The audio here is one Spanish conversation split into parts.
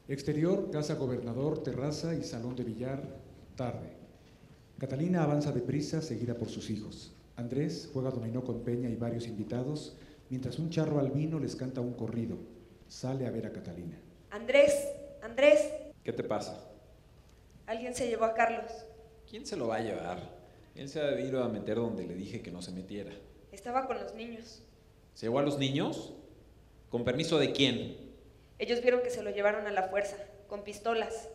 Exterior, casa gobernador, terraza y salón de billar, tarde. Catalina avanza deprisa, seguida por sus hijos. Andrés juega dominó con Peña y varios invitados, mientras un charro albino les canta un corrido. Sale a ver a Catalina. Andrés, Andrés. ¿Qué te pasa? Alguien se llevó a Carlos. ¿Quién se lo va a llevar? Él se ha debido a meter donde le dije que no se metiera. Estaba con los niños. ¿Se llevó a los niños? ¿Con permiso de quién? Ellos vieron que se lo llevaron a la fuerza, con pistolas.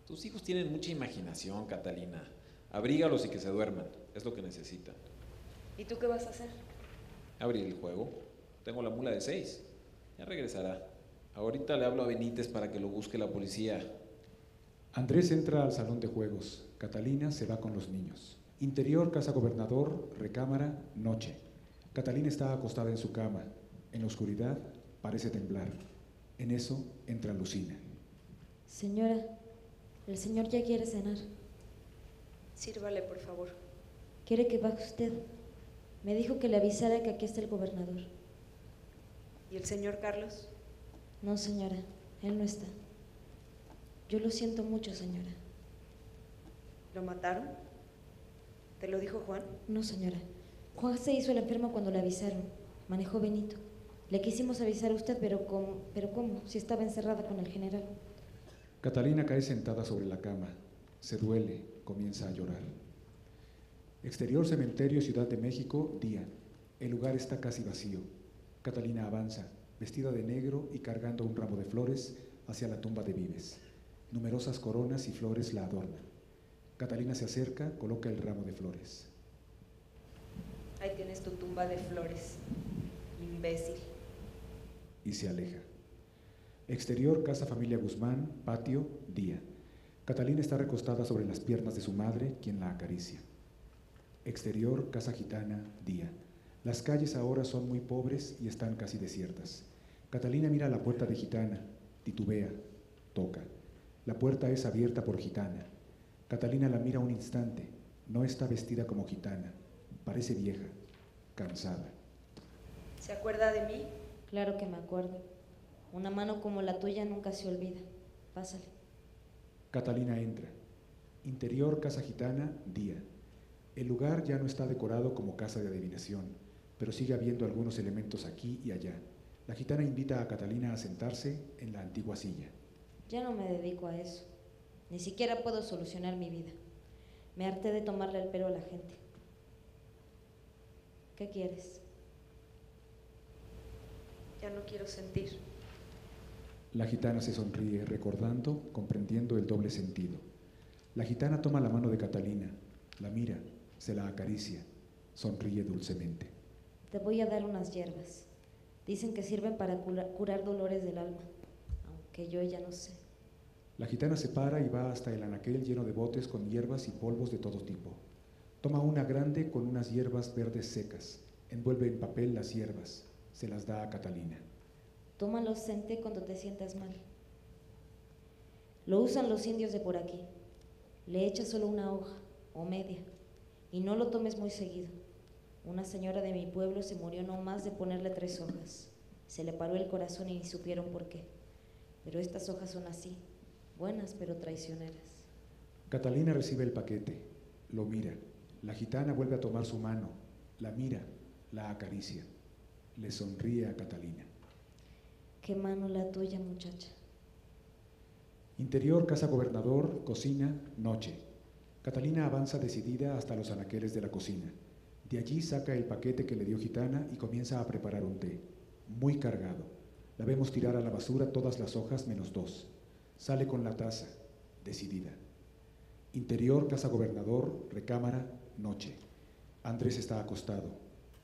Tus hijos tienen mucha imaginación, Catalina. Abrígalos y que se duerman. Es lo que necesitan. ¿Y tú qué vas a hacer? Abrir el juego. Tengo la mula de 6. Ya regresará. Ahorita le hablo a Benítez para que lo busque la policía. Andrés entra al salón de juegos. Catalina se va con los niños. Interior, casa gobernador, recámara, noche. Catalina está acostada en su cama. En la oscuridad parece temblar. En eso entra Lucina. Señora, el señor ya quiere cenar. Sírvale, por favor. ¿Quiere que baje usted? Me dijo que le avisara que aquí está el gobernador. ¿Y el señor Carlos? No, señora, él no está. Yo lo siento mucho, señora. ¿Lo mataron? ¿Te lo dijo Juan? No, señora. Juan se hizo el enfermo cuando le avisaron. Manejó Benito. Le quisimos avisar a usted, pero ¿cómo? Si estaba encerrada con el general. Catalina cae sentada sobre la cama. Se duele, comienza a llorar. Exterior, cementerio, Ciudad de México, día. El lugar está casi vacío. Catalina avanza, vestida de negro y cargando un ramo de flores, hacia la tumba de Vives. Numerosas coronas y flores la adornan. Catalina se acerca, coloca el ramo de flores. Ahí tienes tu tumba de flores, imbécil. Y se aleja. Exterior, casa familia Guzmán, patio, día. Catalina está recostada sobre las piernas de su madre, quien la acaricia. Exterior, casa gitana, día. Las calles ahora son muy pobres y están casi desiertas. Catalina mira a la puerta de gitana, titubea, toca. La puerta es abierta por gitana. Catalina la mira un instante. No está vestida como gitana. Parece vieja, cansada. ¿Se acuerda de mí? Claro que me acuerdo. Una mano como la tuya nunca se olvida. Pásale. Catalina entra. Interior, casa gitana, día. El lugar ya no está decorado como casa de adivinación, pero sigue habiendo algunos elementos aquí y allá. La gitana invita a Catalina a sentarse en la antigua silla. Ya no me dedico a eso. Ni siquiera puedo solucionar mi vida. Me harté de tomarle el pelo a la gente. ¿Qué quieres? Ya no quiero sentir. La gitana se sonríe, recordando, comprendiendo el doble sentido. La gitana toma la mano de Catalina, la mira, se la acaricia, sonríe dulcemente. Te voy a dar unas hierbas. Dicen que sirven para curar dolores del alma, aunque yo ya no sé. La gitana se para y va hasta el anaquel lleno de botes con hierbas y polvos de todo tipo. Toma una grande con unas hierbas verdes secas, envuelve en papel las hierbas, se las da a Catalina. Tómalo senté cuando te sientas mal. Lo usan los indios de por aquí. Le echas solo una hoja o media y no lo tomes muy seguido. Una señora de mi pueblo se murió no más de ponerle 3 hojas. Se le paró el corazón y ni supieron por qué. Pero estas hojas son así, buenas pero traicioneras. Catalina recibe el paquete, lo mira. La gitana vuelve a tomar su mano, la mira, la acaricia. Le sonríe a Catalina. Qué mano la tuya, muchacha. Interior, casa gobernador, cocina, noche. Catalina avanza decidida hasta los anaqueles de la cocina. De allí saca el paquete que le dio gitana y comienza a preparar un té. Muy cargado. La vemos tirar a la basura todas las hojas menos 2. Sale con la taza, decidida. Interior, casa gobernador, recámara, noche. Andrés está acostado.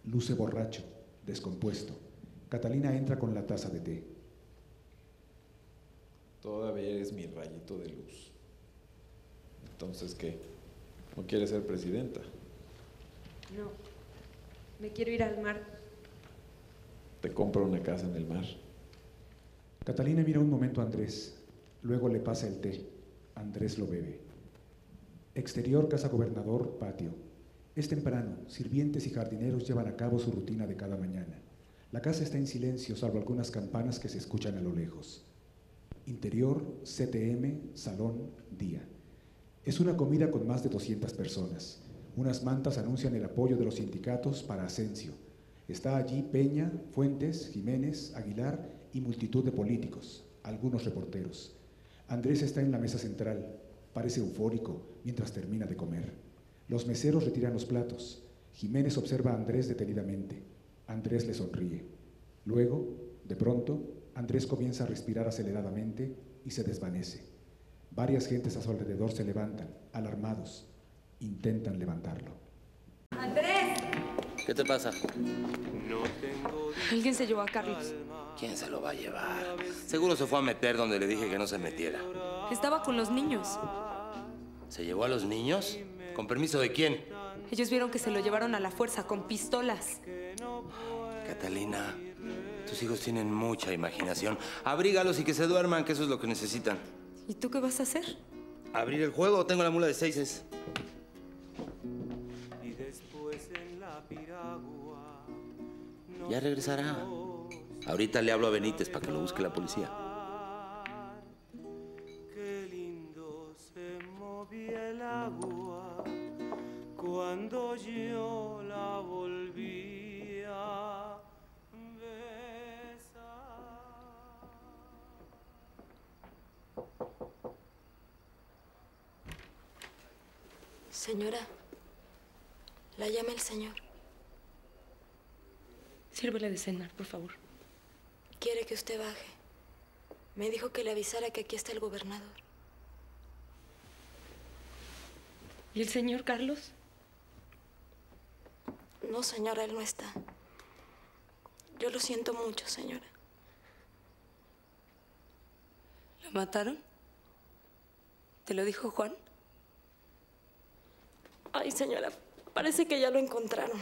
Luce borracho, descompuesto. Catalina entra con la taza de té. Todavía eres mi rayito de luz. Entonces, ¿qué? ¿No quieres ser presidenta? No, me quiero ir al mar. Te compro una casa en el mar. Catalina mira un momento a Andrés, luego le pasa el té. Andrés lo bebe. Exterior, casa gobernador, patio. Es temprano, sirvientes y jardineros llevan a cabo su rutina de cada mañana. La casa está en silencio, salvo algunas campanas que se escuchan a lo lejos. Interior, CTM, salón, día. Es una comida con más de 200 personas. Unas mantas anuncian el apoyo de los sindicatos para Asensio. Está allí Peña, Fuentes, Jiménez, Aguilar y multitud de políticos, algunos reporteros. Andrés está en la mesa central, parece eufórico mientras termina de comer. Los meseros retiran los platos. Jiménez observa a Andrés detenidamente. Andrés le sonríe. Luego, de pronto, Andrés comienza a respirar aceleradamente y se desvanece. Varias gentes a su alrededor se levantan, alarmados. Intentan levantarlo. ¡Andrés! ¿Qué te pasa? Alguien se llevó a Carlos. ¿Quién se lo va a llevar? Seguro se fue a meter donde le dije que no se metiera. Estaba con los niños. ¿Se llevó a los niños? ¿Con permiso de quién? Ellos vieron que se lo llevaron a la fuerza, con pistolas. Catalina, tus hijos tienen mucha imaginación. Abrígalos y que se duerman, que eso es lo que necesitan. ¿Y tú qué vas a hacer? ¿Abrir el juego? Tengo la mula de seises. Ya regresará. Ahorita le hablo a Benítez para que lo busque la policía. Qué lindo se movía el agua cuando yo la volví a besar. Señora, la llama el señor. Sírvele de cenar, por favor. Quiere que usted baje. Me dijo que le avisara que aquí está el gobernador. ¿Y el señor Carlos? No, señora, él no está. Yo lo siento mucho, señora. ¿Lo mataron? ¿Te lo dijo Juan? Ay, señora, parece que ya lo encontraron.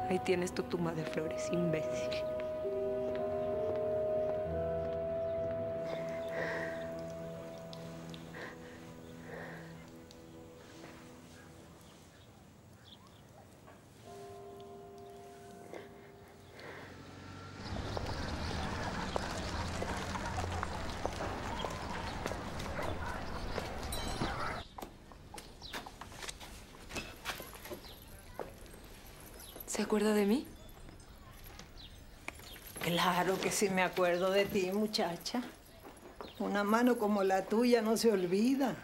Ahí tienes tu tumba de flores, imbécil. ¿Se acuerda de mí? Claro que sí me acuerdo de ti, muchacha. Una mano como la tuya no se olvida.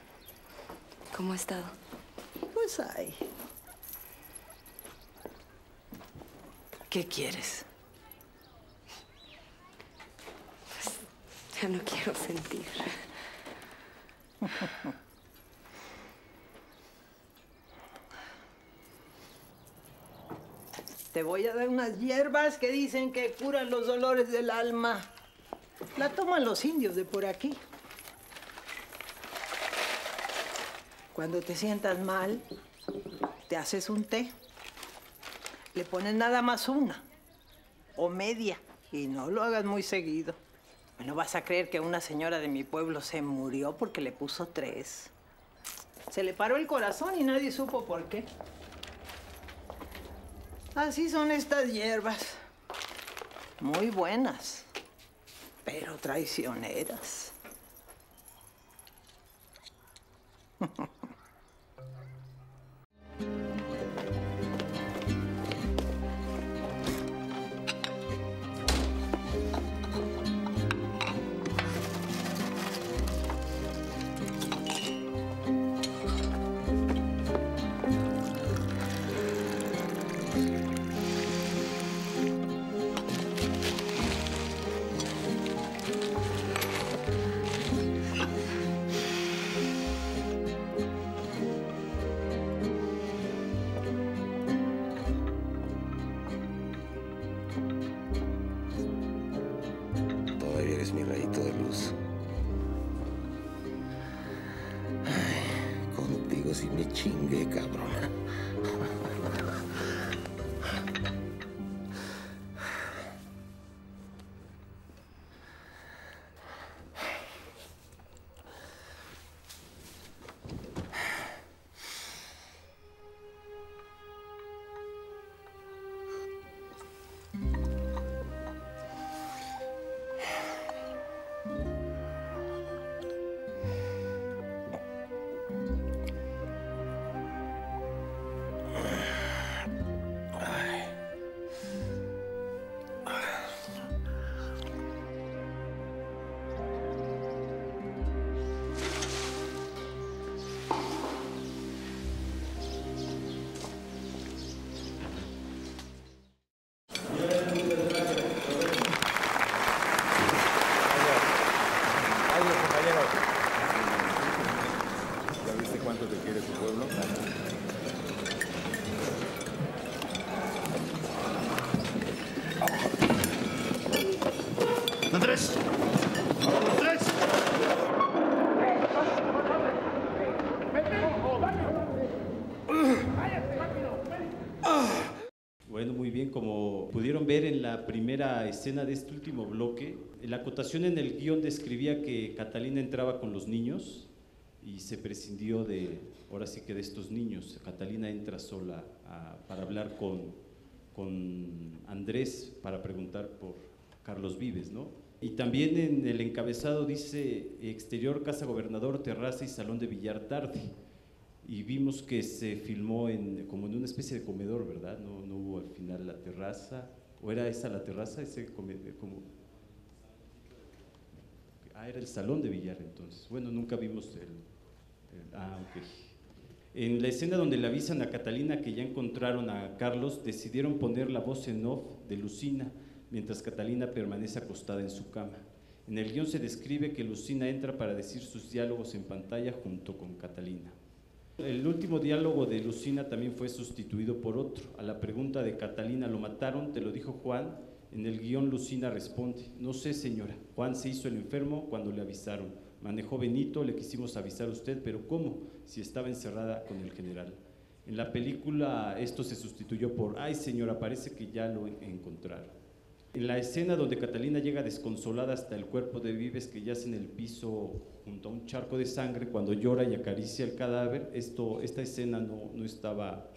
¿Cómo ha estado? Pues ahí. ¿Qué quieres? Ya no quiero sentir. Te voy a dar unas hierbas que dicen que curan los dolores del alma. La toman los indios de por aquí. Cuando te sientas mal, te haces un té. Le pones nada más una o media y no lo hagas muy seguido. No vas a creer que una señora de mi pueblo se murió porque le puso 3. Se le paró el corazón y nadie supo por qué. Así son estas hierbas. Muy buenas, pero traicioneras. Todavía eres mi rayito de luz. Ay, contigo sí me chingué, cabrona. ¿Ya viste cuánto te quiere tu pueblo? ¡Andrés! ¡Andrés! Bueno, muy bien, como pudieron ver en la primera escena de este último bloque, la acotación en el guión describía que Catalina entraba con los niños y se prescindió de, ahora sí que de estos niños. Catalina entra sola para hablar con Andrés para preguntar por Carlos Vives, ¿no? Y también en el encabezado dice exterior, casa gobernador, terraza y salón de billar tarde. Y vimos que se filmó como en una especie de comedor, ¿verdad? No hubo al final la terraza, ¿o era esa la terraza? Era el salón de billar entonces. Bueno, nunca vimos ok. En la escena donde le avisan a Catalina que ya encontraron a Carlos, decidieron poner la voz en off de Lucina, mientras Catalina permanece acostada en su cama. En el guión se describe que Lucina entra para decir sus diálogos en pantalla junto con Catalina. El último diálogo de Lucina también fue sustituido por otro. A la pregunta de Catalina, ¿lo mataron? ¿Te lo dijo Juan? En el guión Lucina responde, no sé señora, Juan se hizo el enfermo cuando le avisaron. Manejó Benito, le quisimos avisar a usted, pero ¿cómo? Si estaba encerrada con el general. En la película esto se sustituyó por, ay señora, parece que ya lo encontraron. En la escena donde Catalina llega desconsolada hasta el cuerpo de Vives que yace en el piso junto a un charco de sangre cuando llora y acaricia el cadáver, esta escena no estaba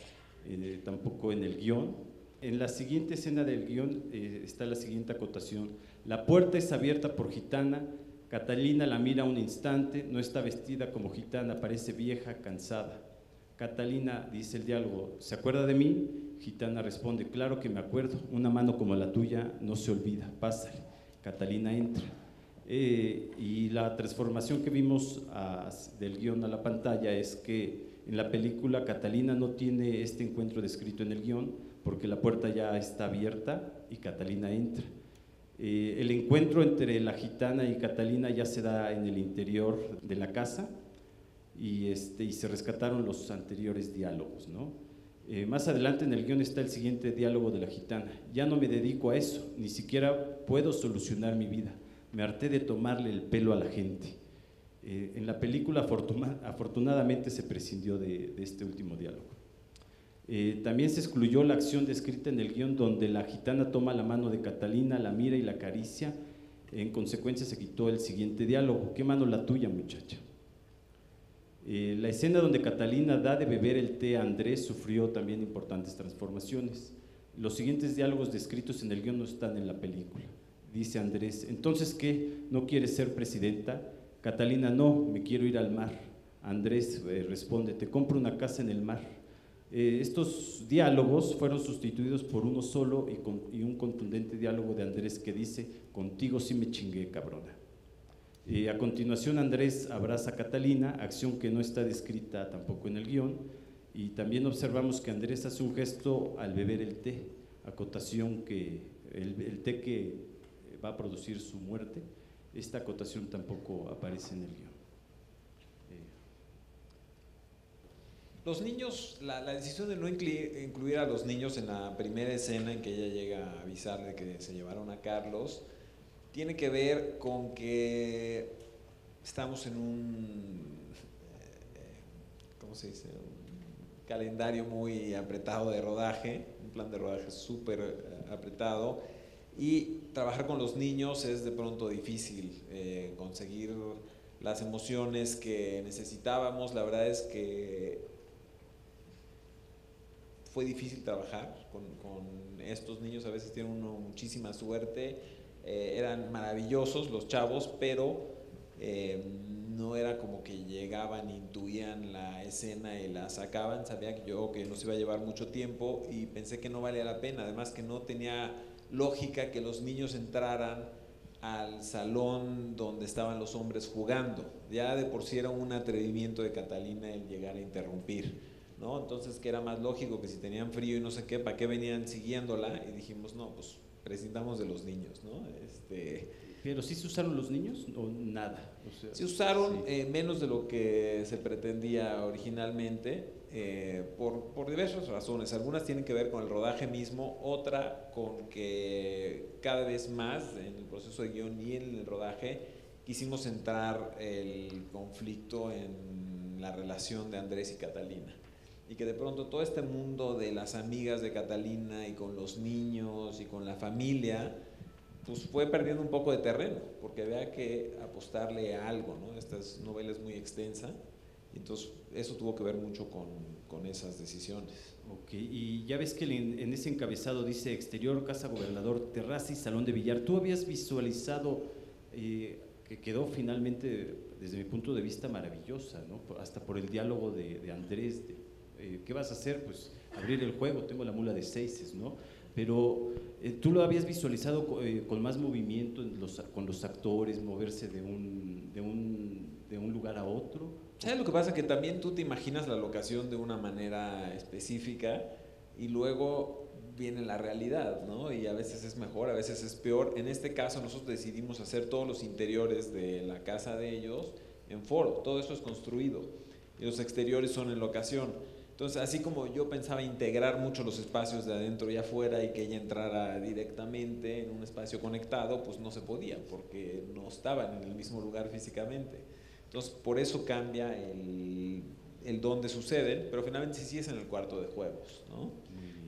tampoco en el guión. En la siguiente escena del guión está la siguiente acotación. La puerta es abierta por gitana, Catalina la mira un instante, no está vestida como gitana, parece vieja, cansada. Catalina, dice el diálogo, ¿se acuerda de mí? Gitana responde, claro que me acuerdo, una mano como la tuya no se olvida, pásale. Catalina entra. Y la transformación que vimos del guión a la pantalla es que en la película Catalina no tiene este encuentro descrito en el guión porque la puerta ya está abierta y Catalina entra. El encuentro entre la gitana y Catalina ya se da en el interior de la casa y se rescataron los anteriores diálogos, ¿no? Más adelante en el guión está el siguiente diálogo de la gitana. Ya no me dedico a eso, ni siquiera puedo solucionar mi vida. Me harté de tomarle el pelo a la gente. En la película afortunadamente se prescindió de este último diálogo. También se excluyó la acción descrita en el guión donde la gitana toma la mano de Catalina, la mira y la acaricia. En consecuencia se quitó el siguiente diálogo: ¿qué mano la tuya, muchacha? La escena donde Catalina da de beber el té a Andrés sufrió también importantes transformaciones. Los siguientes diálogos descritos en el guión no están en la película. Dice Andrés: ¿entonces qué? ¿No quieres ser presidenta? Catalina: no, me quiero ir al mar. Andrés responde: te compro una casa en el mar. Estos diálogos fueron sustituidos por uno solo y un contundente diálogo de Andrés que dice: contigo sí me chingué, cabrona. A continuación Andrés abraza a Catalina, acción que no está descrita tampoco en el guión, y también observamos que Andrés hace un gesto al beber el té, acotación que el té que va a producir su muerte. Esta acotación tampoco aparece en el guión. Los niños, la decisión de no incluir a los niños en la primera escena en que ella llega a avisar de que se llevaron a Carlos, tiene que ver con que estamos en un, ¿cómo se dice?, un calendario muy apretado de rodaje, un plan de rodaje súper apretado, y trabajar con los niños es de pronto difícil, conseguir las emociones que necesitábamos. La verdad es que fue difícil trabajar con estos niños. A veces tienen uno muchísima suerte, eran maravillosos los chavos, pero no era como que llegaban, intuían la escena y la sacaban. Sabía yo que nos iba a llevar mucho tiempo y pensé que no valía la pena, además que no tenía lógica que los niños entraran al salón donde estaban los hombres jugando. Ya de por sí era un atrevimiento de Catalina el llegar a interrumpir, ¿no? Entonces, que era más lógico que si tenían frío y no sé qué, ¿para qué venían siguiéndola? Y dijimos, no, pues prescindamos de los niños, ¿no? ¿Pero sí se usaron los niños o nada? O sea, se usaron sí. Menos de lo que se pretendía originalmente, por diversas razones. Algunas tienen que ver con el rodaje mismo, otra con que cada vez más en el proceso de guión y en el rodaje quisimos centrar el conflicto en la relación de Andrés y Catalina. Y que de pronto todo este mundo de las amigas de Catalina y con los niños y con la familia, pues fue perdiendo un poco de terreno, porque había que apostarle a algo, ¿no? Esta novela es muy extensa, y entonces eso tuvo que ver mucho con esas decisiones. Ok, y ya ves que en ese encabezado dice exterior, casa gobernador, terraza y salón de billar. ¿Tú habías visualizado que quedó finalmente, desde mi punto de vista, maravillosa, ¿no? Hasta por el diálogo de Andrés, ¿qué vas a hacer? Pues abrir el juego, tengo la mula de seises, ¿no? Pero tú lo habías visualizado con más movimiento con los actores, moverse de un lugar a otro. ¿Sabes lo que pasa? Que también tú te imaginas la locación de una manera específica y luego viene la realidad, ¿no? Y a veces es mejor, a veces es peor. En este caso nosotros decidimos hacer todos los interiores de la casa de ellos en foro, todo eso es construido y los exteriores son en locación. Entonces, así como yo pensaba integrar mucho los espacios de adentro y afuera y que ella entrara directamente en un espacio conectado, pues no se podía porque no estaban en el mismo lugar físicamente. Entonces, por eso cambia el dónde suceden, pero finalmente sí es en el cuarto de juegos, ¿no?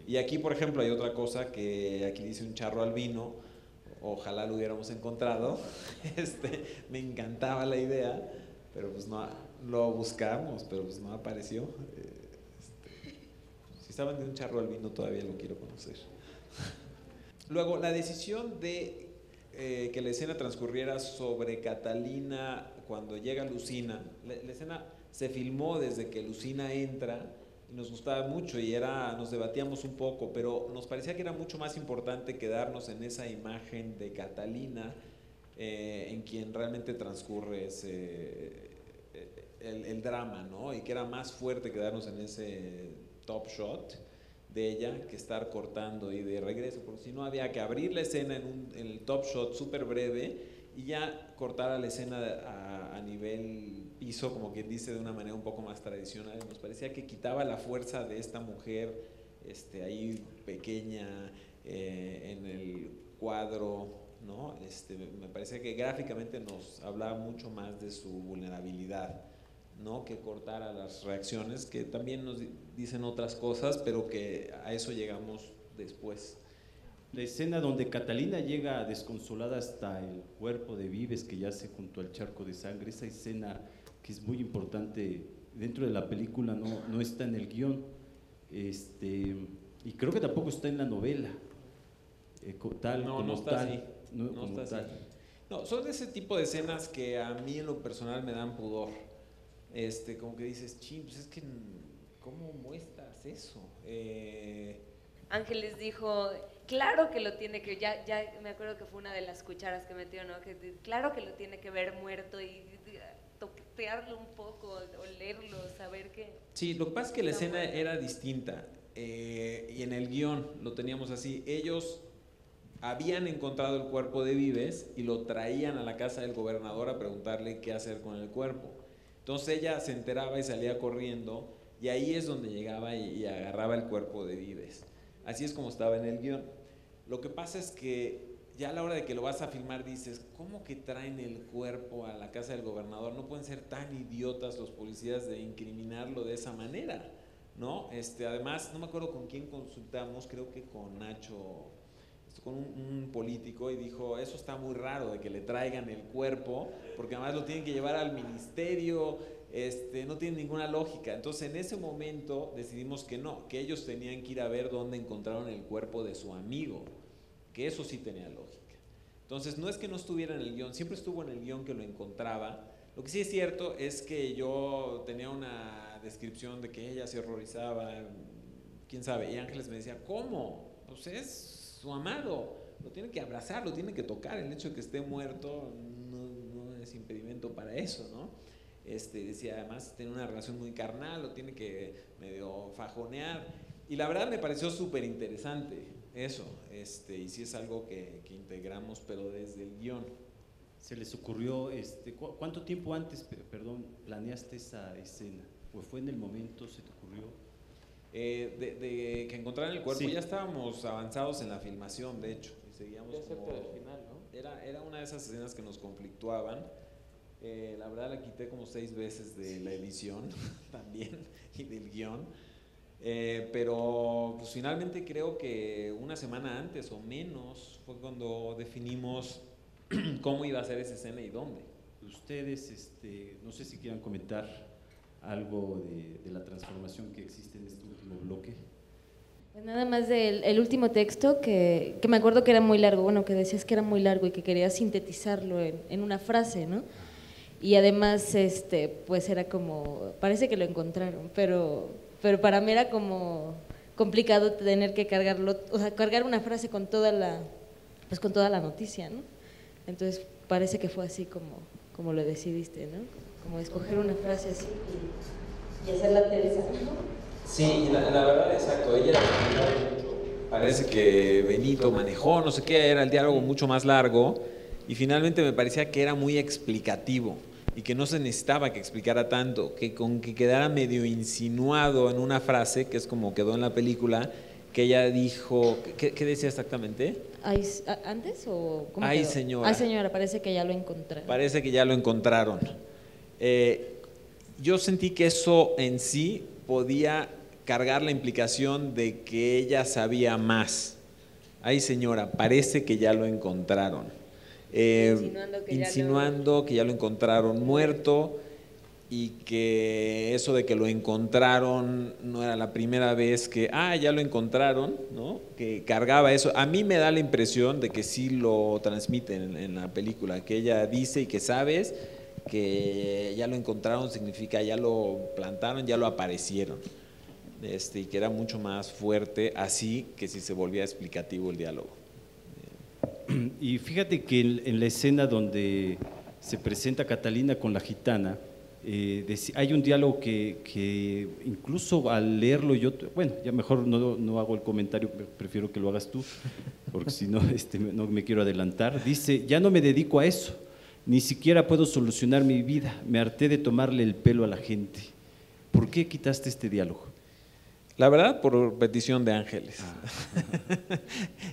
Y aquí, por ejemplo, hay otra cosa que aquí dice un charro al vino, ojalá lo hubiéramos encontrado, me encantaba la idea, pero pues no, lo buscamos, pero pues no apareció. Si saben de un charro al vino, todavía lo quiero conocer. Luego, la decisión de que la escena transcurriera sobre Catalina cuando llega Lucina. La escena se filmó desde que Lucina entra y nos gustaba mucho y nos debatíamos un poco, pero nos parecía que era mucho más importante quedarnos en esa imagen de Catalina, en quien realmente transcurre el drama, ¿no? Y que era más fuerte quedarnos en ese top shot de ella que estar cortando y de regreso, porque si no había que abrir la escena en el top shot súper breve y ya cortar a la escena a nivel piso, como quien dice, de una manera un poco más tradicional. Nos parecía que quitaba la fuerza de esta mujer ahí pequeña en el cuadro, ¿no? Me parecía que gráficamente nos hablaba mucho más de su vulnerabilidad, ¿no? Que cortara las reacciones, que también nos dicen otras cosas, pero que a eso llegamos después. La escena donde Catalina llega desconsolada hasta el cuerpo de Vives que yace junto al charco de sangre, esa escena que es muy importante dentro de la película, no está en el guión, y creo que tampoco está en la novela, No está así. No, son ese tipo de escenas que a mí en lo personal me dan pudor. Como que dices, pues es que, ¿cómo muestras eso? Ángeles dijo, claro que lo tiene que, ya me acuerdo que fue una de las cucharas que metió, ¿no? Que claro que lo tiene que ver muerto y toquetearlo un poco, olerlo, saber que... Sí, lo que pasa es que la escena era distinta, y en el guión lo teníamos así. Ellos habían encontrado el cuerpo de Vives y lo traían a la casa del gobernador a preguntarle qué hacer con el cuerpo. Entonces ella se enteraba y salía corriendo, y ahí es donde llegaba y agarraba el cuerpo de Vives. Así es como estaba en el guión. Lo que pasa es que ya a la hora de que lo vas a filmar dices, ¿cómo que traen el cuerpo a la casa del gobernador? No pueden ser tan idiotas los policías de incriminarlo de esa manera, ¿no? Además, no me acuerdo con quién consultamos, creo que con Nacho, con un político, y dijo, eso está muy raro de que le traigan el cuerpo, porque además lo tienen que llevar al ministerio, no tiene ninguna lógica. Entonces en ese momento decidimos que no, que ellos tenían que ir a ver dónde encontraron el cuerpo de su amigo, que eso sí tenía lógica. Entonces no es que no estuviera en el guión, siempre estuvo en el guión que lo encontraba. Lo que sí es cierto es que yo tenía una descripción de que ella se horrorizaba, quién sabe, y Ángeles me decía, ¿cómo? Pues es su amado, lo tiene que abrazar, lo tiene que tocar, el hecho de que esté muerto no es impedimento para eso, ¿no? Decía, además tiene una relación muy carnal, lo tiene que medio fajonear, y la verdad me pareció súper interesante eso, y sí es algo que integramos, pero desde el guión. ¿Se les ocurrió, cuánto tiempo antes, perdón, planeaste esa escena? ¿O fue en el momento, se te ocurrió? De que encontraran el cuerpo, sí. Ya estábamos avanzados en la filmación, de hecho, y seguíamos como, cerca del final, ¿no? Era una de esas escenas que nos conflictuaban. La verdad la quité como 6 veces de la edición también y del guión, pero pues finalmente creo que una semana antes o menos fue cuando definimos cómo iba a ser esa escena y dónde. Ustedes, no sé si quieran comentar algo de la transformación que existe en este último bloque. Pues nada más del último texto que me acuerdo que era muy largo, bueno, que decías que era muy largo y que querías sintetizarlo en una frase, ¿no? Y además, pues era como, parece que lo encontraron, pero para mí era como complicado tener que cargarlo, o sea, cargar una frase con toda la noticia, ¿no? Entonces parece que fue así como lo decidiste, ¿no? Como escoger una frase así y hacerla tensa, ¿no? Sí, la verdad, exacto, ella parece que Benito manejó, no sé qué, era el diálogo mucho más largo, y finalmente me parecía que era muy explicativo y que no se necesitaba que explicara tanto, que con que quedara medio insinuado en una frase, que es como quedó en la película, que ella dijo, ¿qué decía exactamente? ¿Antes o cómo Ay, quedó? señora. Ay, señora, parece que ya lo encontraron. Parece que ya lo encontraron. Yo sentí que eso en sí podía cargar la implicación de que ella sabía más. Ay, señora, parece que ya lo encontraron. Insinuando que ya lo encontraron muerto, y que eso de que lo encontraron no era la primera vez que, ya lo encontraron, ¿no? Que cargaba eso. A mí me da la impresión de que sí lo transmiten en la película, que ella dice y que sabes que ya lo encontraron significa ya lo plantaron, ya lo aparecieron, y que era mucho más fuerte así que si se volvía explicativo el diálogo. Y fíjate que en la escena donde se presenta Catalina con la gitana, hay un diálogo que incluso al leerlo yo, bueno, ya mejor no hago el comentario, prefiero que lo hagas tú, porque si no, no me quiero adelantar. Dice, ya no me dedico a eso, ni siquiera puedo solucionar mi vida, me harté de tomarle el pelo a la gente. ¿Por qué quitaste este diálogo? La verdad, por petición de Ángeles.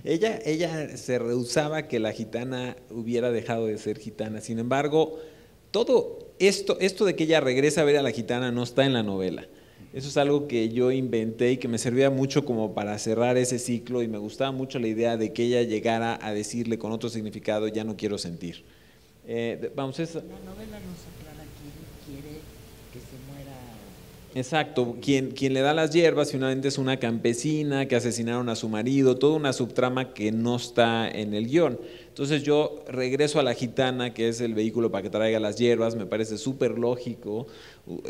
Ella se rehusaba que la gitana hubiera dejado de ser gitana. Sin embargo, todo esto de que ella regresa a ver a la gitana no está en la novela. Eso es algo que yo inventé y que me servía mucho como para cerrar ese ciclo, y me gustaba mucho la idea de que ella llegara a decirle con otro significado, ya no quiero sentir. Vamos, esa... La novela nos aclara quién quiere que se muera. Exacto, quien le da las hierbas finalmente es una campesina que asesinaron a su marido, toda una subtrama que no está en el guión. Entonces yo regreso a la gitana, que es el vehículo para que traiga las hierbas, me parece súper lógico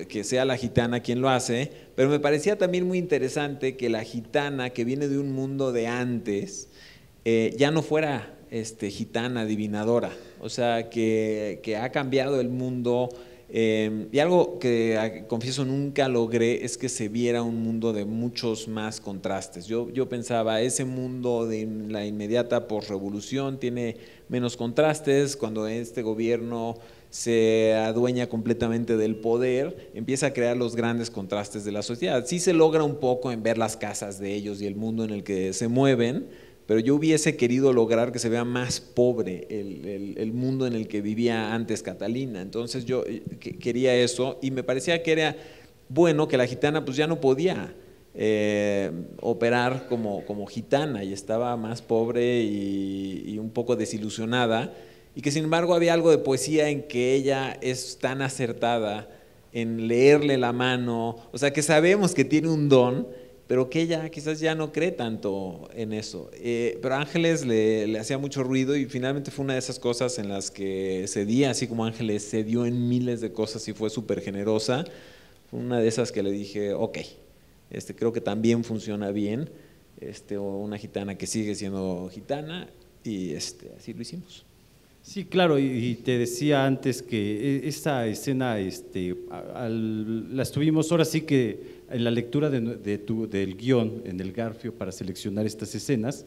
que sea la gitana quien lo hace, pero me parecía también muy interesante que la gitana, que viene de un mundo de antes, ya no fuera gitana adivinadora, o sea, que ha cambiado el mundo. Y algo que confieso nunca logré es que se viera un mundo de muchos más contrastes. Yo pensaba, ese mundo de la inmediata posrevolución tiene menos contrastes. Cuando este gobierno se adueña completamente del poder, empieza a crear los grandes contrastes de la sociedad. Sí se logra un poco en ver las casas de ellos y el mundo en el que se mueven, pero yo hubiese querido lograr que se vea más pobre el mundo en el que vivía antes Catalina. Entonces yo quería eso, y me parecía que era bueno que la gitana pues ya no podía operar como gitana, y estaba más pobre y un poco desilusionada, y que sin embargo había algo de poesía en que ella es tan acertada en leerle la mano, o sea, que sabemos que tiene un don, pero que ella quizás ya no cree tanto en eso. Pero Ángeles le hacía mucho ruido, y finalmente fue una de esas cosas en las que cedía, así como Ángeles cedió en miles de cosas y fue súper generosa. Fue una de esas que le dije, ok, creo que también funciona bien, una gitana que sigue siendo gitana, y así lo hicimos. Sí, claro, y te decía antes que esta escena la estuvimos ahora sí que en la lectura del guión en el Garfio para seleccionar estas escenas,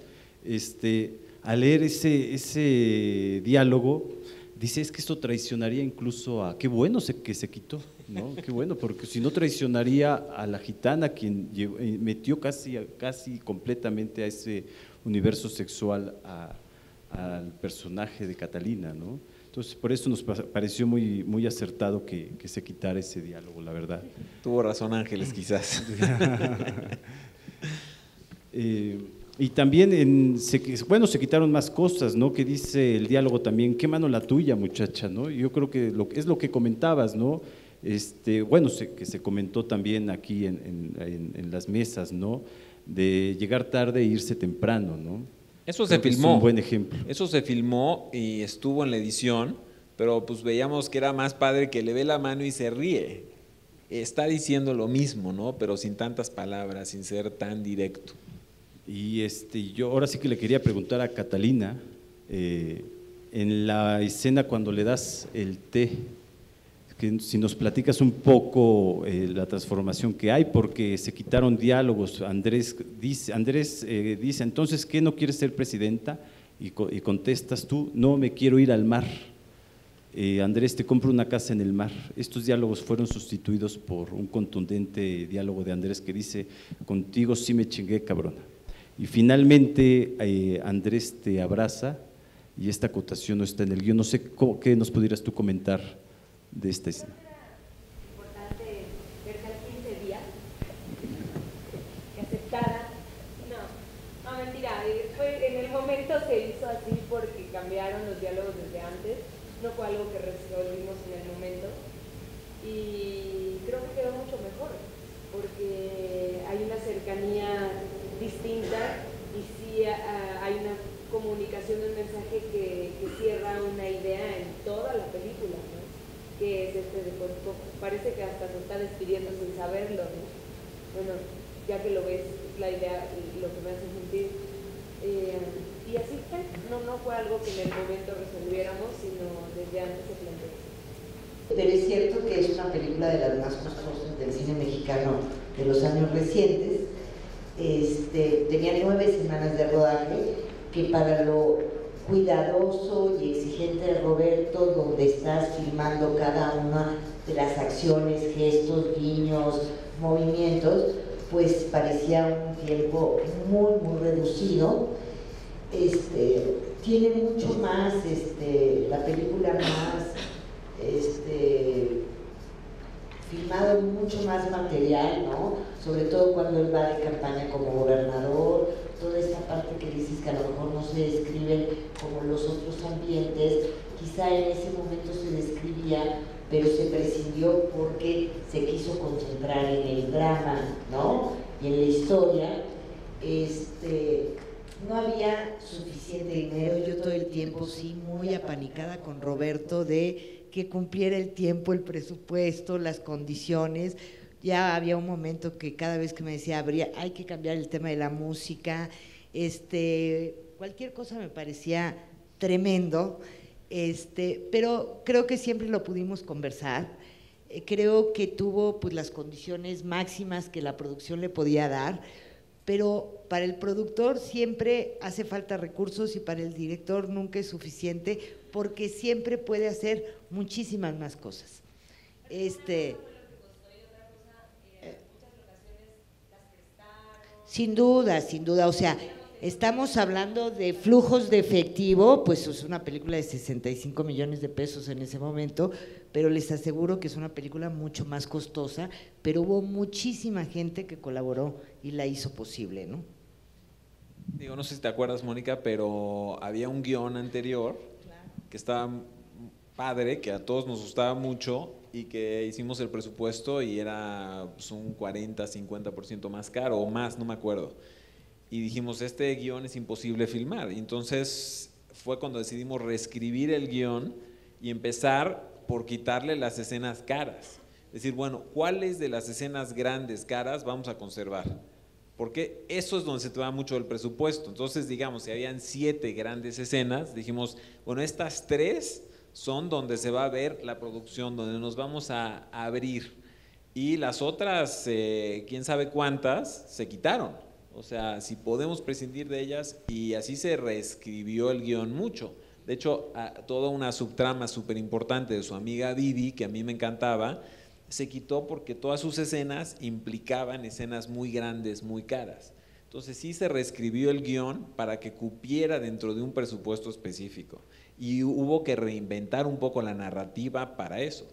al leer ese diálogo, dice, es que esto traicionaría incluso a… Qué bueno que se quitó, ¿no? Qué bueno, porque si no traicionaría a la gitana, quien metió casi completamente a ese universo sexual al personaje de Catalina, ¿no? Entonces, por eso nos pareció muy, muy acertado que se quitara ese diálogo, la verdad. Tuvo razón Ángeles, quizás. Y también, se quitaron más cosas, ¿no? Que dice el diálogo también, qué mano la tuya, muchacha, ¿no? Yo creo que es lo que comentabas, ¿no? Que se comentó también aquí en las mesas, ¿no? De llegar tarde e irse temprano, ¿no? Eso se filmó. Es un buen ejemplo. Eso se filmó y estuvo en la edición, pero pues veíamos que era más padre que le ve la mano y se ríe. Está diciendo lo mismo, ¿no? Pero sin tantas palabras, sin ser tan directo. Y yo ahora sí que le quería preguntar a Catalina, en la escena cuando le das el té, que si nos platicas un poco la transformación que hay, porque se quitaron diálogos. Andrés dice, entonces, ¿qué, no quieres ser presidenta? Y contestas tú, no, me quiero ir al mar. Andrés, te compro una casa en el mar. Estos diálogos fueron sustituidos por un contundente diálogo de Andrés que dice, contigo sí me chingué, cabrona. Y finalmente Andrés te abraza, y esta acotación no está en el guión. No sé qué nos pudieras tú comentar de esta escena. Importante verse al 15 días, que aceptara. No, mentira, en el momento se hizo así porque cambiaron los diálogos desde antes, no fue algo que resolvimos en el momento, y creo que quedó mucho mejor, porque hay una cercanía distinta y sí hay una comunicación de un mensaje que cierra una idea en toda la película, ¿no? Que es parece que hasta se está despidiendo sin saberlo, ¿no? Bueno, ya que lo ves, la idea, lo que me hace sentir. Y así fue, no fue algo que en el momento resolviéramos, sino desde antes se planteó. Pero es cierto que es una película de las más costosas del cine mexicano de los años recientes. Tenía 9 semanas de rodaje, que para lo cuidadoso y exigente de Roberto, donde estás filmando cada una de las acciones, gestos, guiños, movimientos, pues parecía un tiempo muy, muy reducido. Tiene mucho más, la película más filmado mucho más material, ¿no? Sobre todo cuando él va de campaña como gobernador, toda esta parte que dices que a lo mejor no se describen como los otros ambientes, quizá en ese momento se describía, pero se prescindió porque se quiso concentrar en el drama, ¿no? Y en la historia. No había suficiente dinero, yo todo el tiempo sí muy apanicada con Roberto de que cumpliera el tiempo, el presupuesto, las condiciones. Ya había un momento que cada vez que me decía hay que cambiar el tema de la música, cualquier cosa me parecía tremendo, pero creo que siempre lo pudimos conversar. Creo que tuvo pues las condiciones máximas que la producción le podía dar, pero para el productor siempre hace falta recursos y para el director nunca es suficiente porque siempre puede hacer muchísimas más cosas. Sin duda, o sea, estamos hablando de flujos de efectivo, pues es una película de 65 millones de pesos en ese momento, pero les aseguro que es una película mucho más costosa, pero hubo muchísima gente que colaboró y la hizo posible, ¿no? Digo, no sé si te acuerdas, Mónica, pero había un guión anterior que estaba padre, que a todos nos gustaba mucho y que hicimos el presupuesto y era pues, un 40-50% más caro o más, no me acuerdo. Y dijimos, este guión es imposible filmar. Y entonces fue cuando decidimos reescribir el guión y empezar por quitarle las escenas caras. Es decir, bueno, ¿cuáles de las escenas grandes, caras, vamos a conservar? Porque eso es donde se te va mucho el presupuesto. Entonces, digamos, si habían 7 grandes escenas, dijimos, bueno, estas 3 son donde se va a ver la producción, donde nos vamos a abrir. Y las otras, quién sabe cuántas, se quitaron. O sea, si podemos prescindir de ellas, y así se reescribió el guión mucho. De hecho, toda una subtrama súper importante de su amiga Vivi, que a mí me encantaba, se quitó porque todas sus escenas implicaban escenas muy grandes, muy caras. Entonces sí se reescribió el guión para que cupiera dentro de un presupuesto específico. Y hubo que reinventar un poco la narrativa para eso.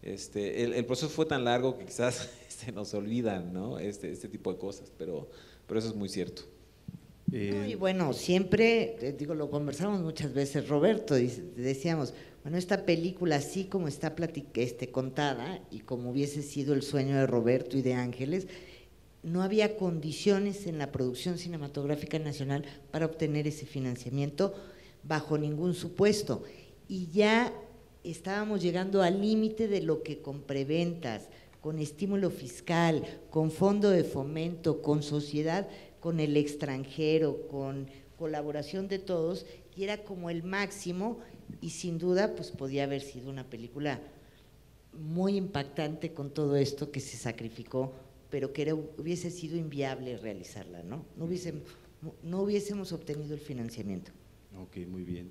El proceso fue tan largo que quizás se nos olvidan, ¿no? este tipo de cosas, pero eso es muy cierto. No, y bueno, siempre, lo conversamos muchas veces, Roberto, decíamos, bueno, esta película así como está contada y como hubiese sido el sueño de Roberto y de Ángeles, no había condiciones en la producción cinematográfica nacional para obtener ese financiamiento bajo ningún supuesto. Y ya estábamos llegando al límite de lo que con preventas, con estímulo fiscal, con fondo de fomento, con sociedad, con el extranjero, con colaboración de todos, y era como el máximo, y sin duda pues podía haber sido una película muy impactante con todo esto que se sacrificó, pero que hubiese sido inviable realizarla, ¿no? No hubiésemos obtenido el financiamiento. Ok, muy bien.